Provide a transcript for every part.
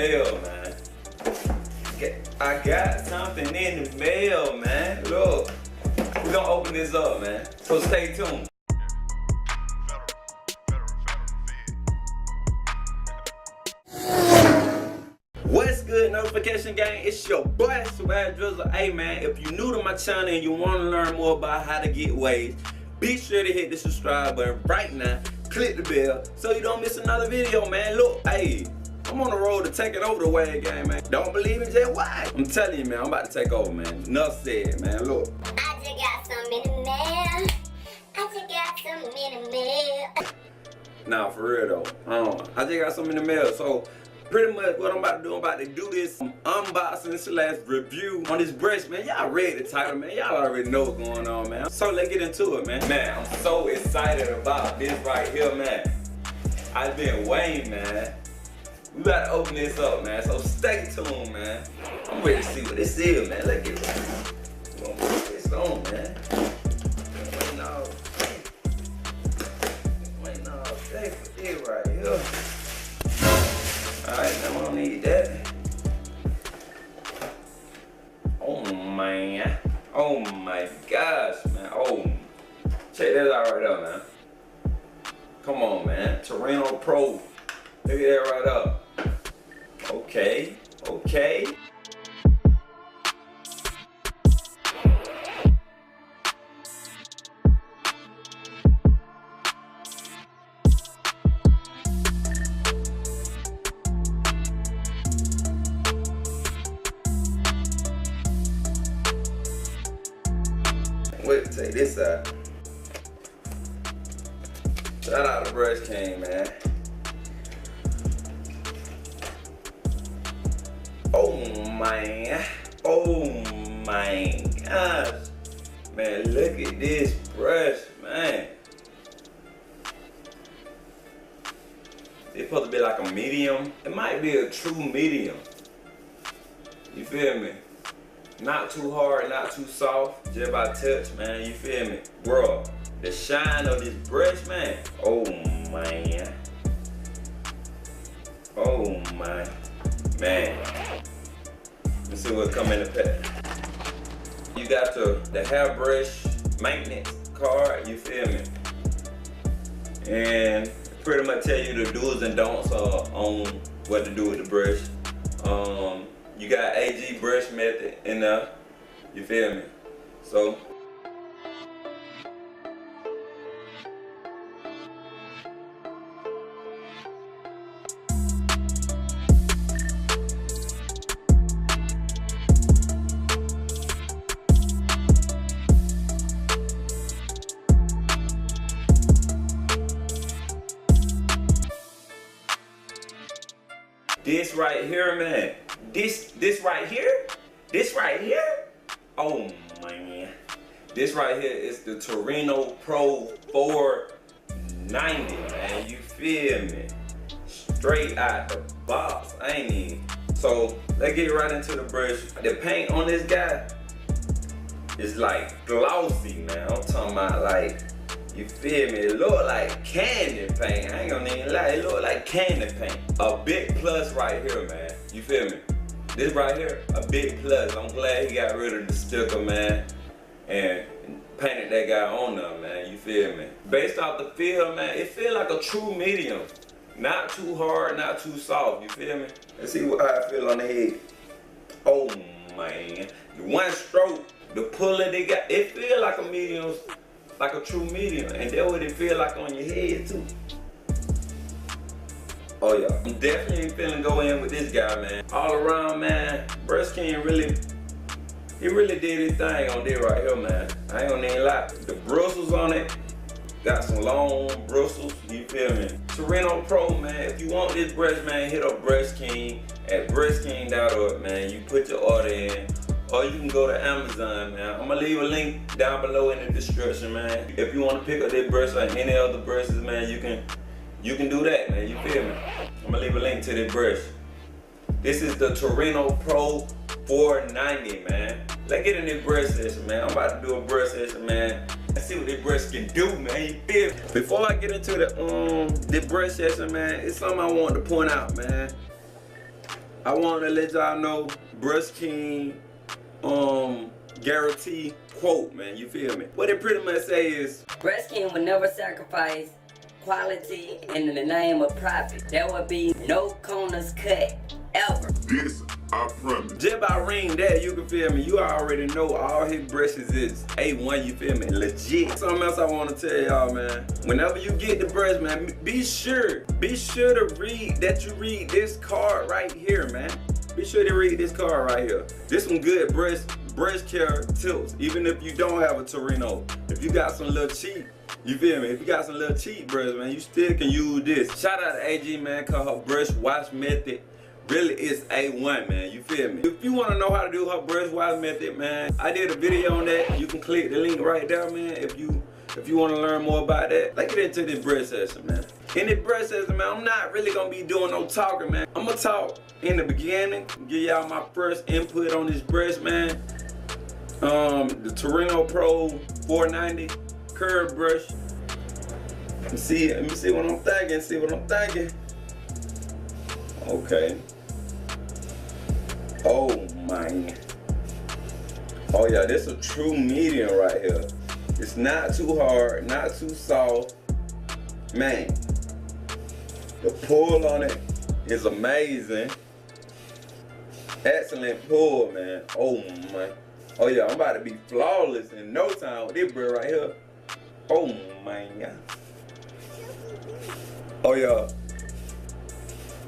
mail, man. I got something in the mail, man. Look, we're gonna open this up, man. So stay tuned. What's good, notification gang? It's your boy SwaggDrizzle. Hey man, if you're new to my channel and you want to learn more about how to get waves, be sure to hit the subscribe button right now. Click the bell so you don't miss another video, man. Look, hey, I'm on the road to taking over the wave game, man. Don't believe me? Just why? I'm telling you, man, I'm about to take over, man. Enough said, man. Look. I just got some in the mail. Nah, for real though. I just got something in the mail. So pretty much what I'm about to do, I'm about to do this unboxing / review on this brush, man. Y'all read the title, man. Y'all already know what's going on, man. So let's get into it, man. Man, I'm so excited about this right here, man. I've been waiting, man. We about to open this up, man. So stay tuned, man. I'm ready to see what this is, man. Let's get it. We're gonna put this on, man. Wait, no, stay for this right here. Alright, now we don't need that. Oh man. Oh my gosh, man. Oh. Check that out right up, man. Come on, man. Torino Pro. Look at that right up. Okay. Okay. Wait, take this out. Shout out to Brush King, man. Oh man. Oh my gosh. Man, look at this brush, man. It's supposed to be like a medium. It might be a true medium. You feel me? Not too hard, not too soft, just by touch, man, you feel me? Bro, the shine of this brush, man. Oh man. Oh my, man. Let's see what come in the pack. You got the hairbrush maintenance card, you feel me? And pretty much tell you the do's and don'ts on what to do with the brush. You got AG brush method in there, you feel me? So this right here, man. This right here. Oh man. This right here is the Torino Pro 490, man. You feel me? Straight out the box. I ain't even. So let's get right into the brush. The paint on this guy is like glossy, man. I'm talking about like, you feel me? It look like candy paint. I ain't gonna even lie, it look like candy paint. A big plus right here, man. You feel me? This right here, a big plus. I'm glad he got rid of the sticker, man, and painted that guy on there, man. You feel me? Based off the feel, man, it feel like a true medium. Not too hard, not too soft. You feel me? Let's see how I feel on the head. Oh man, the one stroke, the puller they got, it feel like a medium. Like a true medium, and that's what it feel like on your head too. Oh yeah, I'm definitely feeling go in with this guy, man. All around, man, Brush King really did his thing on this right here, man. I ain't gonna even lie. The bristles on it, got some long bristles, you feel me? Torino Pro, man, if you want this brush, man, hit up Brush King at brushking.org, man. You put your order in. Or you can go to Amazon, man. I'm gonna leave a link down below in the description, man. If you want to pick up this brush or any other brushes, man, you can do that, man. You feel me? I'm gonna leave a link to this brush. This is the Torino Pro 490, man. Let's get in this brush session, man. I'm about to do a brush session, man. Let's see what this brush can do, man. You feel me? Before I get into the brush session, man, it's something I wanted to point out, man. I want to let y'all know, Brush King, guarantee quote, man, you feel me? What it pretty much say is, Brush King would never sacrifice quality in the name of profit. There would be no corners cut, ever. This, I promise. just by ring that, you can feel me, you already know all his brushes is A1, you feel me, legit. Something else I want to tell y'all, man, whenever you get the brush, man, be sure to read that you read this card right here, man. Be sure to read this card right here. This some good brush care tips, even if you don't have a Torino. If you got some little cheap, you feel me? If you got some little cheap brush, man, you still can use this. Shout out to AG, man, cause her brush wash method really is A1, man, you feel me? If you want to know how to do her brush wash method, man, I did a video on that. You can click the link right there, man, if you want to learn more about that. Let's get into this brush session, man. In this brush session, man, I'm not really going to be doing no talking, man. I'm going to talk in the beginning, give y'all my first input on this brush, man. The Torino Pro 490 curve brush. Let me see what I'm thinking, Okay. Oh man. Oh yeah, this is a true medium right here. It's not too hard, not too soft. Man, the pull on it is amazing. Excellent pull, man. Oh man. Oh yeah, I'm about to be flawless in no time with this brush right here. Oh man. Oh yeah.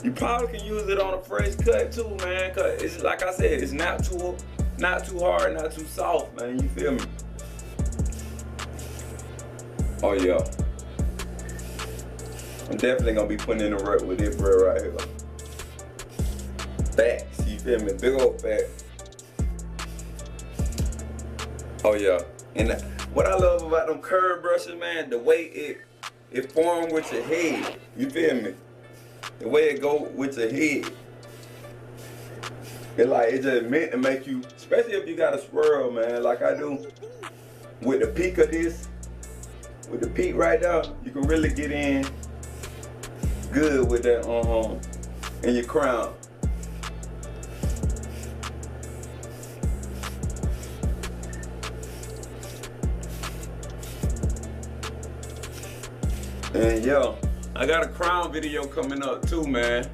You probably can use it on a fresh cut too, man, cause it's like I said, it's not too hard, not too soft, man. You feel me? Oh yeah. I'm definitely gonna be putting in the work with this brush right here. Facts, you feel me? Big old facts. Oh yeah. And what I love about them curve brushes, man, the way it form with your head. You feel me? The way it go with your head. It's just meant to make you, especially if you got a swirl, man, like I do. With the peak of this, with the peak right there, you can really get in good with that in your crown. And yo, I got a crown video coming up too, man.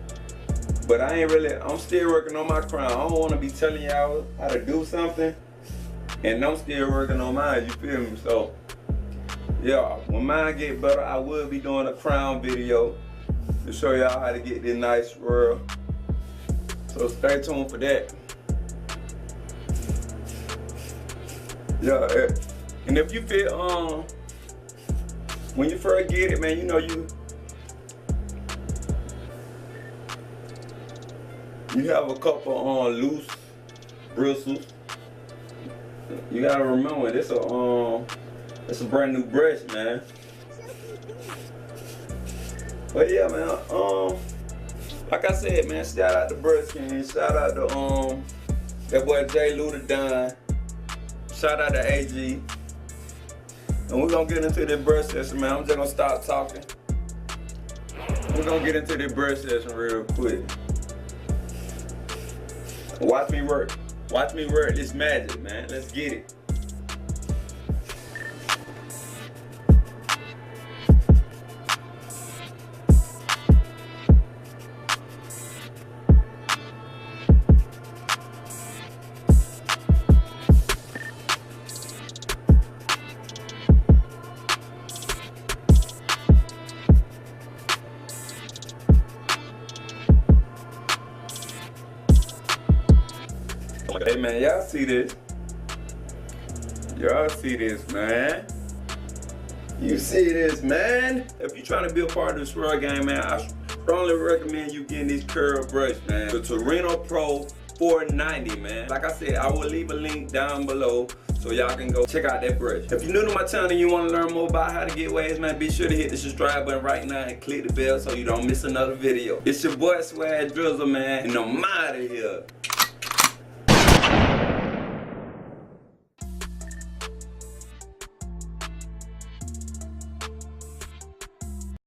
But I'm still working on my crown. I don't want to be telling y'all how to do something, and I'm still working on mine, you feel me? So, yeah, when mine get better, I will be doing a crown video to show y'all how to get this nice swirl. So stay tuned for that. Yeah, and if you feel, when you first get it, man, you know you have a couple loose bristles. You gotta remember it's a brand new brush, man. But yeah, man, like I said, man, shout out to Brush King, shout out to that boy J. Luda Dunn, shout out to AG. And we're gonna get into this brush session, man. I'm just gonna stop talking. We're gonna get into this brush session real quick. Watch me work. Watch me work this magic, man. Let's get it. Hey man, y'all see this? Y'all see this, man? You see this, man? If you're trying to be a part of the swirl game, man, I strongly recommend you getting this curl brush, man. The Torino Pro 490, man. Like I said, I will leave a link down below so y'all can go check out that brush. If you're new to my channel and you want to learn more about how to get waves, man, be sure to hit the subscribe button right now and click the bell so you don't miss another video. It's your boy SwaggDrizzle, man, and I'm out of here.